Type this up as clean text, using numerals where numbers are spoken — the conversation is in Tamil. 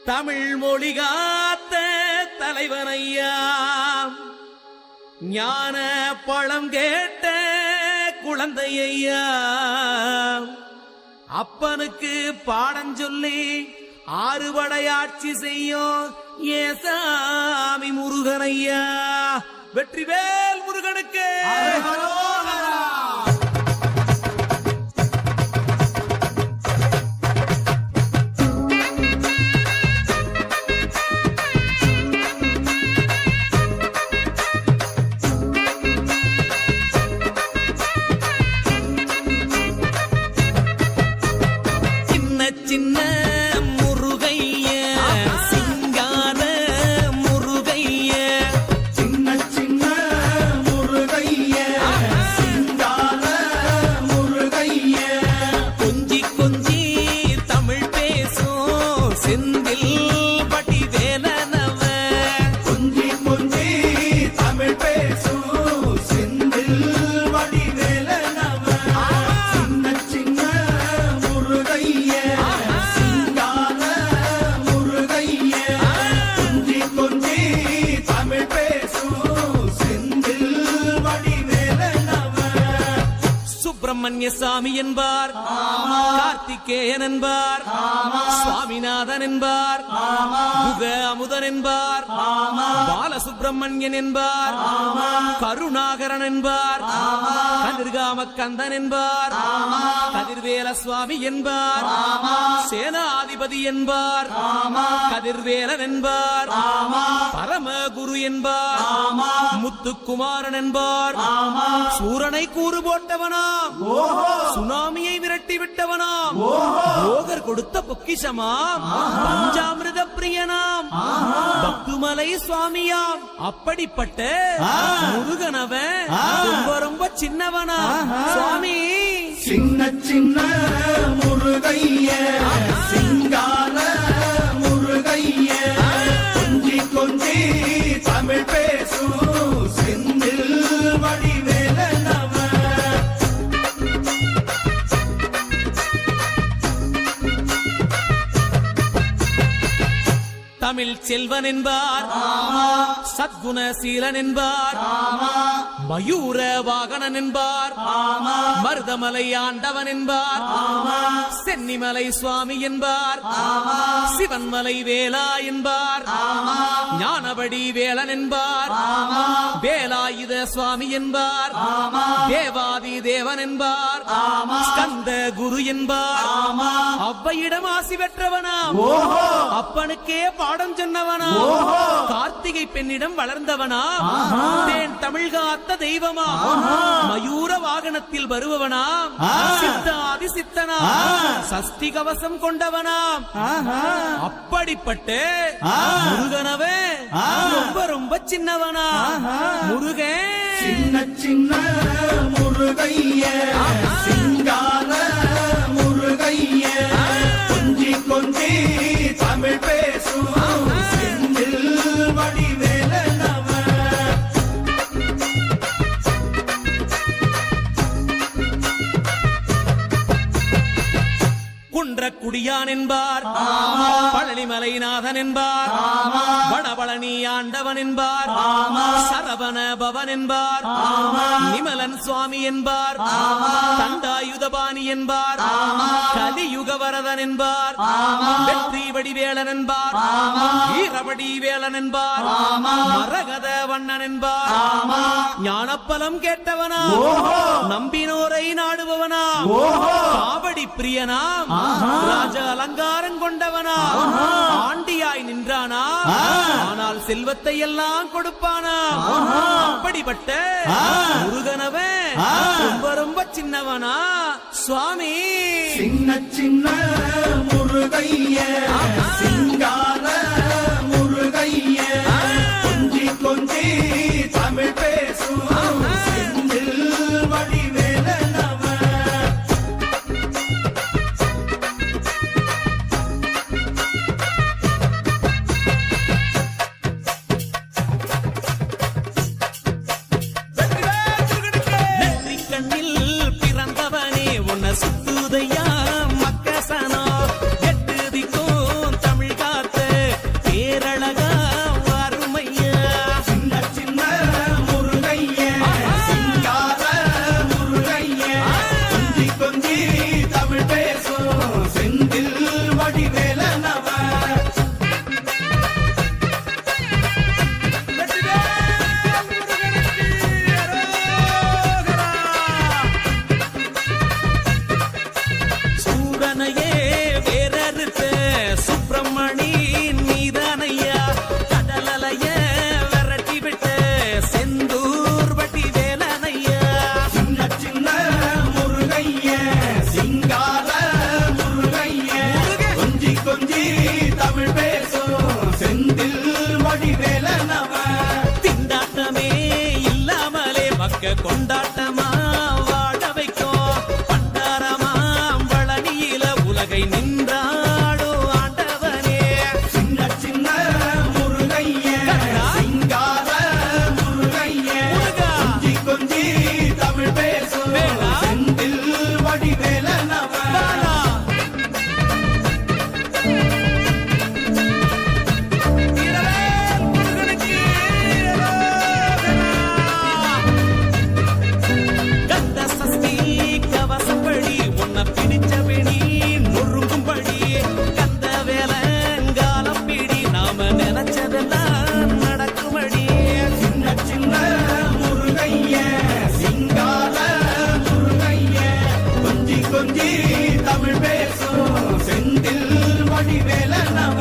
தமிழ் மொழி காத்த தலைவனையா, ஞான பழம் கேட்ட குழந்தையா, அப்பனுக்கு பாடம் சொல்லி ஆறுபடையாட்சி செய்யும் ஏசாமி முருகனையா. வெற்றிவேல் முருகனுக்கு சின்ன முருகைய, சிங்கார முருகைய, சின்ன சின்ன முருகைய, சிங்கார முருகைய, கொஞ்சி கொஞ்சி தமிழ் பேசும் செந்தில் பட்டி வேலனவ, கொஞ்சி கொஞ்சி தமிழ் பேசும் செந்தில் வடிவேலனவ, சின்ன சின்ன முருகைய, சிங்கார முருகைய, கொஞ்சி கொஞ்சி தமிழ் பேசும் செந்தில் வடிவேலனவ. சுப்பிரமணிய சாமி என்பார், கார்த்திகேயன் என்பார், சுவாமிநாதன் என்பார், குக அமுதன் என்பார், பாலசுப்பிரமணியன் என்பார், கருணாகரன் என்பார், கதிர்காம கந்தன் என்பார், கதிர்வேல சுவாமி என்பார், சேனாதிபதி என்பார், கதிர்வேலன் என்பார், பரமகுரு என்பார், முத்துக்குமாரன் என்பார், சூரனை கூறு போட்டவனாம், சுனாமியை விரட்டி விட்டவனாம், போகர் கொடுத்த பொக்கிஷமாம், பஞ்சாமிர்த பிரியனாம், பக்துமலை சுவாமியாம். அப்படிப்பட்ட முருகனவன் ரொம்ப ரொம்ப சின்னவனா சுவாமி. சின்ன சின்ன முருகைய, சிங்கார முருகைய, கொஞ்சி கொஞ்சி தமிழ் பேசும் செந்தில் வடிவேலனவ. தமிழ் செல்வன் என்பார், சத்குணசீலன் என்பார், மயூர வாகனன் என்பார், மருதமலை ஆண்டவன் என்பார், சென்னிமலை சுவாமி என்பார், சிவன்மலை வேலா என்பார், ஞானபடி வேலன் என்பார், வேலாயுத சுவாமி என்பார், தேவாதி தேவன் என்பார், ஸ்கந்த குரு என்பார், அவ்வையிடம் ஆசி பெற்றவனாம், அப்பனுக்கே பாடம் சொன்னவனா, கார்த்திகை பெண்ணிடம் வளர்ந்தவனா, தேன் தமிழ் காத்த தெய்வமா, மயூர வாகனத்தில் வருபவனாம், சித்தாதி சித்தனா, சஷ்டி கவசம் கொண்டவனாம். அப்படிப்பட்ட முருகனவே ரொம்ப ரொம்ப சின்னவனா முருகன். சின்ன சின்ன முருகைய, சிங்கார முருகைய, கொஞ்சி கொஞ்சி தமிழ் பேசும் செந்தில் வடிவேலனவ. குன்றக்குடியான் என்பார், பழனிமலைநாதன் என்பார், வடபழனி ஆண்டவன் என்பார், சரவண பவன் என்பார், நிமலன் சுவாமி என்பார், தண்டாயுதபாணி என்பார், கலியுக வரதன் என்பார், வெற்றி வடிவேலன் என்பார், வீரவடி வேலன் என்பார், மரகத வண்ணன் என்பார், ஞானப்பலம் கேட்டவனா, நம்பினோரை நாடுபவனா, காவடி பிரியனாம், ராஜ அலங்காரம் கொண்டவனா, ஆண்டியாய் நின்றானா, ஆனால் செல்வத்தை எல்லாம் கொடுப்பானா. அப்படிப்பட்ட முருகனவன் ரொம்ப ரொம்ப சின்னவனா சுவாமி. சின்ன சின்ன முருகைய, சிங்கார முருகைய, கொஞ்சி கொஞ்சி தமிழ் பேசும் செந்தில் வடிவேலனவ. சுத்துதையா மக்கசனா, எட்டு திக்கும் கொஞ்சி தமிழ் பேசும் செந்தில் வடிவேலனவ திண்டாட்டமே இல்லாமலே மக்க கொண்டாட்டமா வாழ வைக்கும் பண்டாரமாம் பழனியில உலகை நின்றாடோ ஆண்டவனே சின்ன சின்ன முருகைய சிங்கார முருகைய முருகா. கொஞ்சி கொஞ்சி தமிழ் பேசும் வேளா. செந்தில் வடிவேலனவ பாலா. இரவேல் முருகனுக்கு ரோதனா. கந்த சஷ்டி கவசப்படி உன்னை பிடிச்சபடி நொறுங்கும்படி கந்த வேலங்காலம் பிடி நாம நினைச்சதெல்லாம் நடக்கும்படி சின்ன சின்ன முருகைய சிங்கார முருகைய கொஞ்சி கொஞ்சி தமிழ் பேசும் செந்தில் வடிவேலனவ